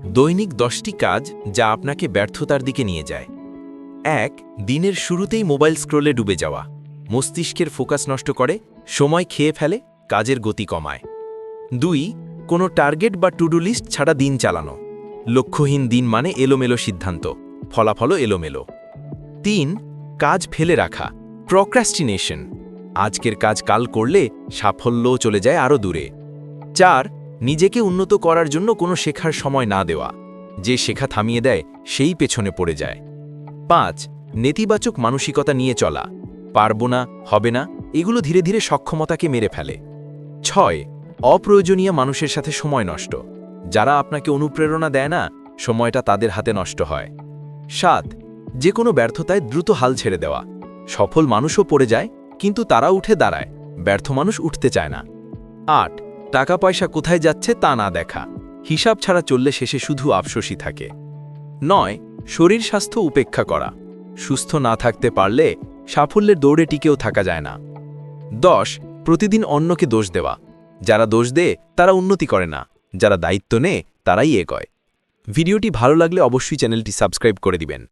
দৈনিক 10টি কাজ যা আপনাকে ব্যর্থতার দিকে নিয়ে যায়। 1. দিনের শুরুতেই মোবাইল স্ক্রলে ডুবে যাওয়া মস্তিষ্কের ফোকাস নষ্ট করে, সময় খেয়ে ফেলে, কাজের গতি কমায়। 2. কোনো টার্গেট বা টু ডু লিস্ট ছাড়া দিন চালানো, লক্ষ্যহীন দিন মানে এলোমেলো সিদ্ধান্ত, ফলাফলও এলোমেলো। 3. কাজ ফেলে রাখা প্রক্রাস্টিনেশন, আজকের কাজ কাল করলে সাফল্যও চলে যায় আরও দূরে। 4. নিজেকে উন্নত করার জন্য কোনো শেখার সময় না দেওয়া, যে শেখা থামিয়ে দেয় সেই পেছনে পড়ে যায়। 5. নেতিবাচক মানসিকতা নিয়ে চলা, পারবো না, হবে না, এগুলো ধীরে ধীরে সক্ষমতাকে মেরে ফেলে। 6. অপ্রয়োজনীয় মানুষের সাথে সময় নষ্ট, যারা আপনাকে অনুপ্রেরণা দেয় না, সময়টা তাদের হাতে নষ্ট হয়। 7. যে কোনো ব্যর্থতায় দ্রুত হাল ছেড়ে দেওয়া, সফল মানুষও পড়ে যায় কিন্তু তারা উঠে দাঁড়ায়, ব্যর্থ মানুষ উঠতে চায় না। 8. টাকা পয়সা কোথায় যাচ্ছে তা না দেখা, হিসাব ছাড়া চললে শেষে শুধু আফসোসই থাকে। 9. শরীর স্বাস্থ্য উপেক্ষা করা, সুস্থ না থাকতে পারলে সাফল্যের দৌড়ে টিকেও থাকা যায় না। 10. প্রতিদিন অন্যকে দোষ দেওয়া, যারা দোষ দেয় তারা উন্নতি করে না, যারা দায়িত্ব নেয় তারাই এগোয়। ভিডিওটি ভালো লাগলে অবশ্যই চ্যানেলটি সাবস্ক্রাইব করে দিবেন।